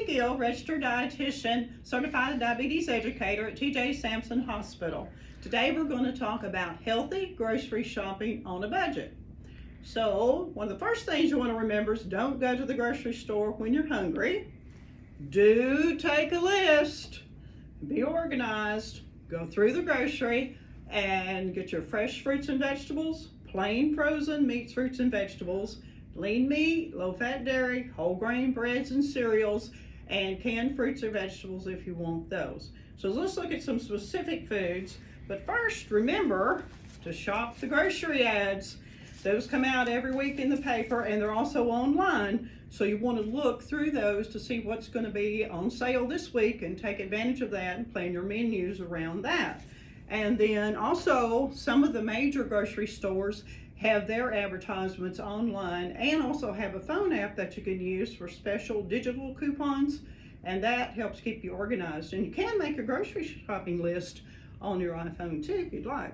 Cathy Gill, registered dietitian, certified diabetes educator at TJ Sampson Hospital. Today we're going to talk about healthy grocery shopping on a budget. So, one of the first things you want to remember is don't go to the grocery store when you're hungry. Do take a list, be organized, go through the grocery and get your fresh fruits and vegetables, plain frozen meats, fruits and vegetables, lean meat, low-fat dairy, whole grain breads and cereals, and canned fruits or vegetables if you want those. So let's look at some specific foods. But first, remember to shop the grocery ads. Those come out every week in the paper and they're also online. So you want to look through those to see what's going to be on sale this week and take advantage of that and plan your menus around that. And then also some of the major grocery stores have their advertisements online and also have a phone app that you can use for special digital coupons, and that helps keep you organized. And you can make a grocery shopping list on your iPhone too if you'd like.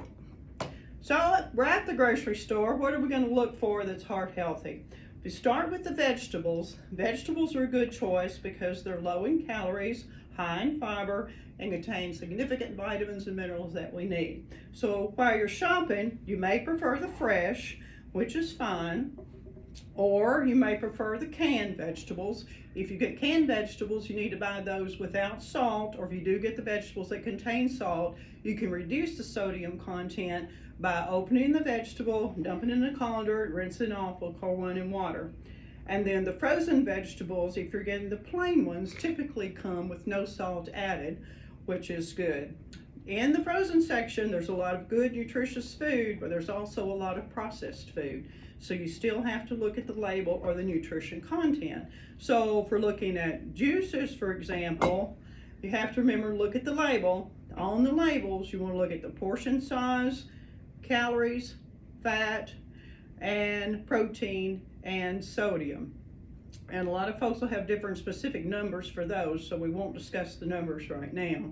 So we're at the grocery store. What are we going to look for that's heart healthy? If you start with the vegetables, vegetables are a good choice because they're low in calories, high in fiber, and contain significant vitamins and minerals that we need. So while you're shopping, you may prefer the fresh, which is fine, or you may prefer the canned vegetables. If you get canned vegetables, you need to buy those without salt, or if you do get the vegetables that contain salt, you can reduce the sodium content by opening the vegetable, dumping it in a colander, rinsing off with cold running water. And then the frozen vegetables, if you're getting the plain ones, typically come with no salt added, which is good. In the frozen section, there's a lot of good nutritious food, but there's also a lot of processed food. So you still have to look at the label or the nutrition content. So if we're looking at juices, for example, you have to remember to look at the label. On the labels, you want to look at the portion size, calories, fat, and protein and sodium. And a lot of folks will have different specific numbers for those, so we won't discuss the numbers right now.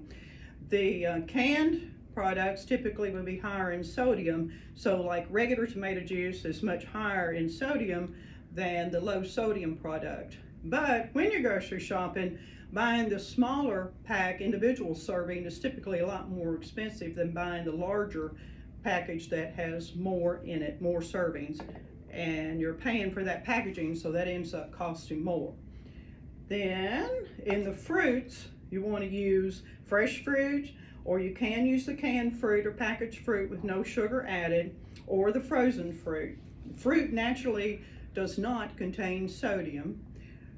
The canned products typically will be higher in sodium, so like regular tomato juice is much higher in sodium than the low sodium product. But when you're grocery shopping, buying the smaller pack individual serving is typically a lot more expensive than buying the larger package that has more in it, more servings, and you're paying for that packaging, so that ends up costing more. Then in the fruits, you want to use fresh fruit, or you can use the canned fruit or packaged fruit with no sugar added, or the frozen fruit. Fruit naturally does not contain sodium,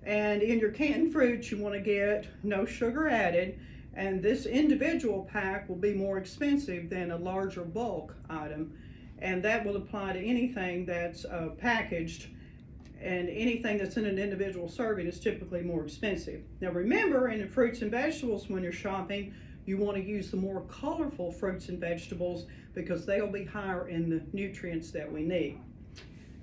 and in your canned fruits you want to get no sugar added, and this individual pack will be more expensive than a larger bulk item, and that will apply to anything that's packaged, and anything that's in an individual serving is typically more expensive. Now remember, in the fruits and vegetables when you're shopping, you want to use the more colorful fruits and vegetables because they'll be higher in the nutrients that we need.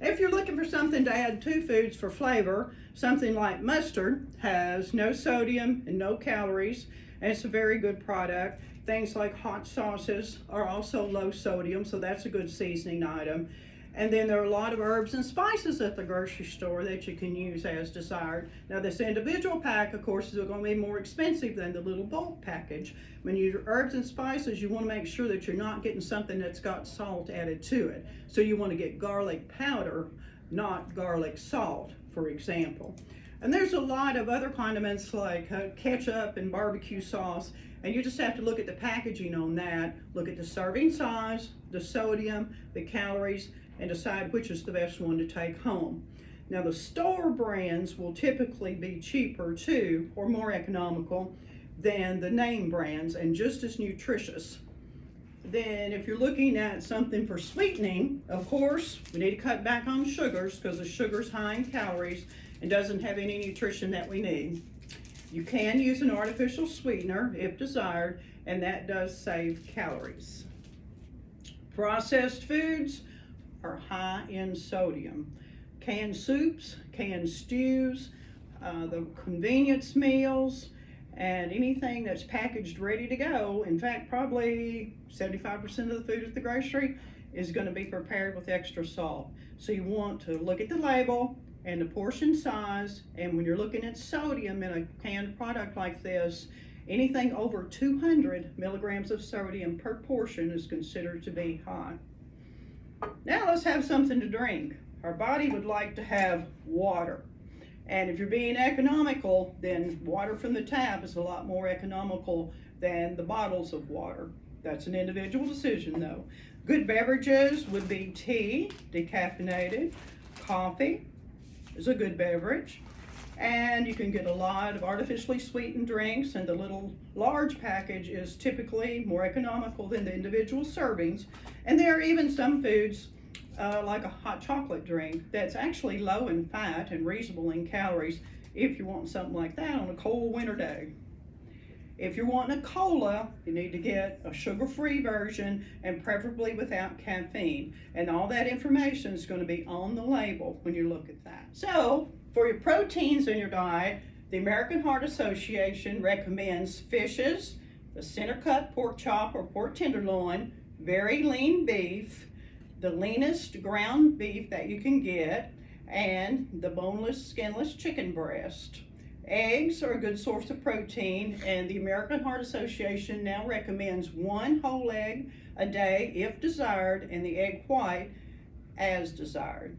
If you're looking for something to add to foods for flavor, something like mustard has no sodium and no calories, and it's a very good product. Things like hot sauces are also low sodium, so that's a good seasoning item. And then there are a lot of herbs and spices at the grocery store that you can use as desired. Now this individual pack, of course, is going to be more expensive than the little bulk package. When you use herbs and spices, you want to make sure that you're not getting something that's got salt added to it. So you want to get garlic powder, not garlic salt, for example. And there's a lot of other condiments like ketchup and barbecue sauce, and you just have to look at the packaging on that, look at the serving size, the sodium, the calories, and decide which is the best one to take home. Now the store brands will typically be cheaper too, or more economical than the name brands, and just as nutritious. Then if you're looking at something for sweetening, of course, we need to cut back on sugars because the sugar's high in calories and doesn't have any nutrition that we need. You can use an artificial sweetener if desired, and that does save calories. Processed foods are high in sodium. Canned soups, canned stews, the convenience meals, and anything that's packaged ready to go. In fact, probably 75% of the food at the grocery is going to be prepared with extra salt. So you want to look at the label, and the portion size, and when you're looking at sodium in a canned product like this, anything over 200 milligrams of sodium per portion is considered to be high. Now let's have something to drink. Our body would like to have water. And if you're being economical, then water from the tap is a lot more economical than the bottles of water. That's an individual decision though. Good beverages would be tea, decaffeinated, coffee is a good beverage. And you can get a lot of artificially sweetened drinks, and the little large package is typically more economical than the individual servings. And there are even some foods like a hot chocolate drink that's actually low in fat and reasonable in calories if you want something like that on a cold winter day. If you're wanting a cola, you need to get a sugar-free version and preferably without caffeine. And all that information is going to be on the label when you look at that. So, for your proteins in your diet, the American Heart Association recommends fishes, the center-cut pork chop or pork tenderloin, very lean beef, the leanest ground beef that you can get, and the boneless, skinless chicken breast. Eggs are a good source of protein, and the American Heart Association now recommends 1 whole egg a day if desired, and the egg white as desired.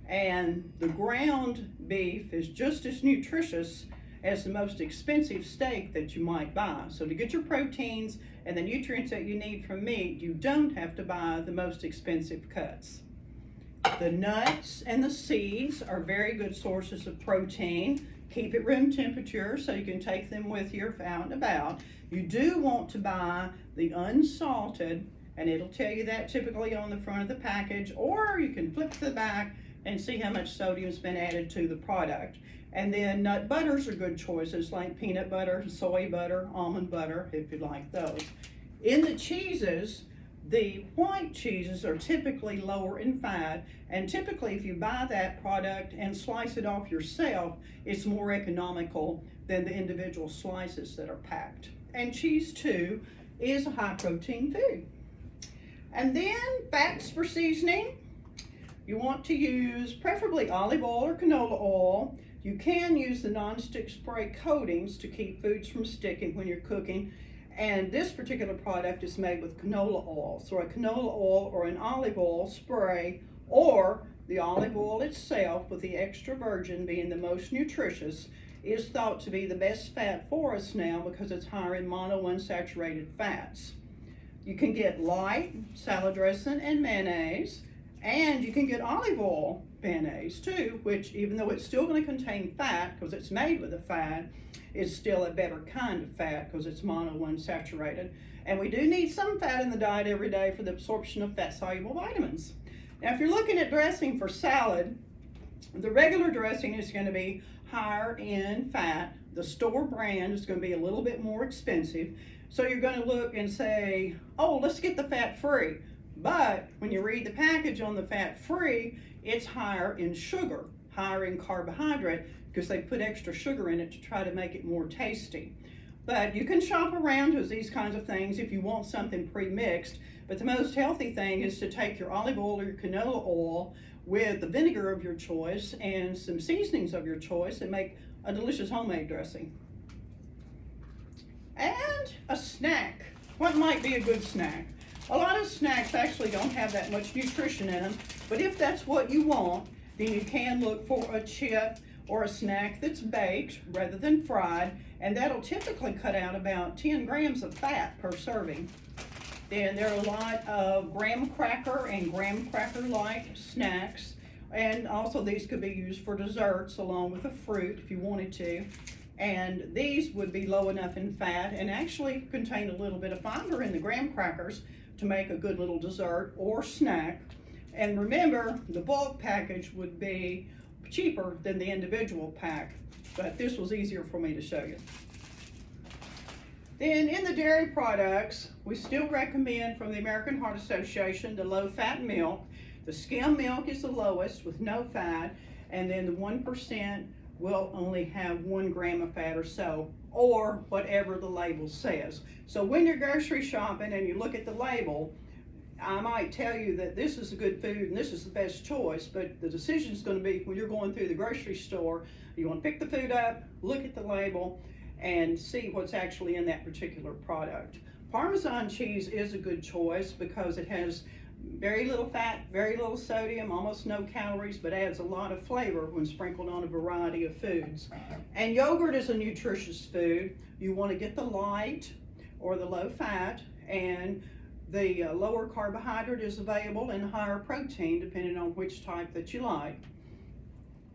And the ground beef is just as nutritious as the most expensive steak that you might buy. So to get your proteins and the nutrients that you need from meat, you don't have to buy the most expensive cuts. The nuts and the seeds are very good sources of protein. Keep it room temperature so you can take them with you out and about. You do want to buy the unsalted, and it'll tell you that typically on the front of the package, or you can flip to the back and see how much sodium's been added to the product. And then nut butters are good choices like peanut butter, soy butter, almond butter, if you like those. In the cheeses, the white cheeses are typically lower in fat, and typically if you buy that product and slice it off yourself, it's more economical than the individual slices that are packed. And cheese too is a high protein food. And then fats for seasoning. You want to use preferably olive oil or canola oil. You can use the non-stick spray coatings to keep foods from sticking when you're cooking. And this particular product is made with canola oil. So a canola oil or an olive oil spray, or the olive oil itself with the extra virgin being the most nutritious, is thought to be the best fat for us now because it's higher in monounsaturated fats. You can get light salad dressing and mayonnaise, and you can get olive oil mayonnaise too, which even though it's still going to contain fat because it's made with a fat, is still a better kind of fat because it's monounsaturated. And we do need some fat in the diet every day for the absorption of fat-soluble vitamins. Now, if you're looking at dressing for salad, the regular dressing is going to be higher in fat. The store brand is going to be a little bit more expensive. So you're going to look and say, oh, let's get the fat-free. But when you read the package on the fat-free, it's higher in sugar, higher in carbohydrate, because they put extra sugar in it to try to make it more tasty. But you can shop around with these kinds of things if you want something pre-mixed. But the most healthy thing is to take your olive oil or your canola oil with the vinegar of your choice and some seasonings of your choice and make a delicious homemade dressing. And a snack. What might be a good snack? A lot of snacks actually don't have that much nutrition in them, but if that's what you want, then you can look for a chip or a snack that's baked rather than fried, and that'll typically cut out about 10 grams of fat per serving. Then there are a lot of graham cracker and graham cracker-like snacks, and also these could be used for desserts along with a fruit if you wanted to. And these would be low enough in fat and actually contain a little bit of fiber in the graham crackers to make a good little dessert or snack. And remember, the bulk package would be cheaper than the individual pack, but this was easier for me to show you. Then in the dairy products, we still recommend from the American Heart Association the low-fat milk. The skim milk is the lowest with no fat, and then the 1% will only have 1 gram of fat or so, or whatever the label says. So when you're grocery shopping and you look at the label, I might tell you that this is a good food and this is the best choice, but the decision is going to be when you're going through the grocery store. You want to pick the food up, look at the label, and see what's actually in that particular product. Parmesan cheese is a good choice because it has very little fat, very little sodium, almost no calories, but adds a lot of flavor when sprinkled on a variety of foods. And yogurt is a nutritious food. You want to get the light or the low fat, and the lower carbohydrate is available and higher protein depending on which type that you like.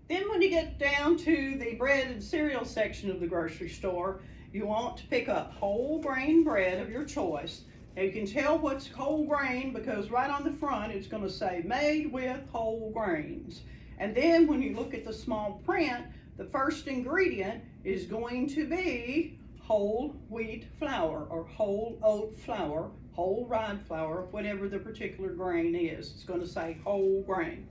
Then when you get down to the bread and cereal section of the grocery store, you want to pick up whole grain bread of your choice. Now you can tell what's whole grain because right on the front it's going to say made with whole grains. And then when you look at the small print, the first ingredient is going to be whole wheat flour or whole oat flour, whole rye flour, whatever the particular grain is. It's going to say whole grain.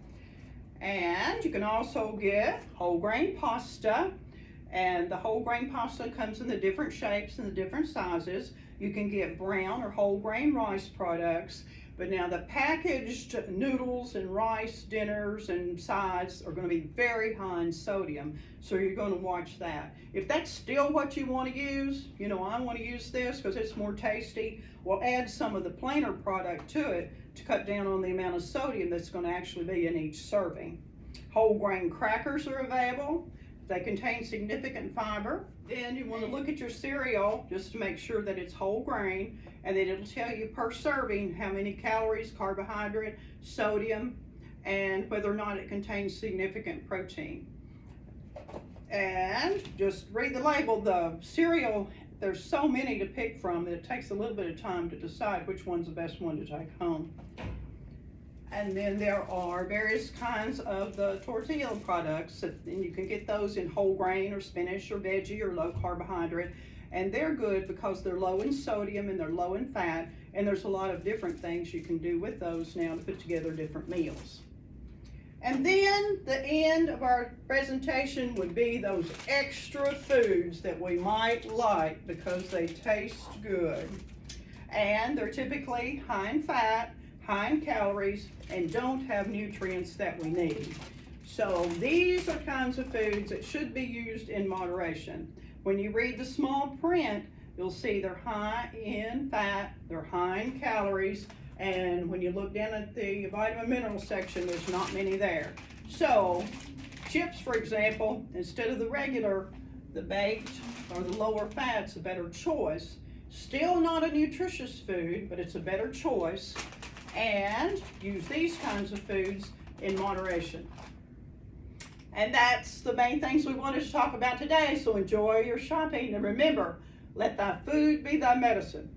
And you can also get whole grain pasta, and the whole grain pasta comes in the different shapes and the different sizes. You can get brown or whole grain rice products, but now the packaged noodles and rice dinners and sides are going to be very high in sodium, so you're going to watch that. If that's still what you want to use, you know, I want to use this because it's more tasty, we'll add some of the plainer product to it to cut down on the amount of sodium that's going to actually be in each serving. Whole grain crackers are available. They contain significant fiber. Then you want to look at your cereal just to make sure that it's whole grain, and then it'll tell you per serving how many calories, carbohydrate, sodium, and whether or not it contains significant protein. And just read the label. The cereal, there's so many to pick from that it takes a little bit of time to decide which one's the best one to take home. And then there are various kinds of the tortilla products, and you can get those in whole grain or spinach or veggie or low carbohydrate, and they're good because they're low in sodium and they're low in fat, and there's a lot of different things you can do with those now to put together different meals. And then the end of our presentation would be those extra foods that we might like because they taste good. And they're typically high in fat, high in calories, and don't have nutrients that we need. So these are kinds of foods that should be used in moderation. When you read the small print, you'll see they're high in fat, they're high in calories, and when you look down at the vitamin mineral section, there's not many there. So chips, for example, instead of the regular, the baked or the lower fat's a better choice. Still not a nutritious food, but it's a better choice. And use these kinds of foods in moderation. And that's the main things we wanted to talk about today. So enjoy your shopping, and remember, let thy food be thy medicine.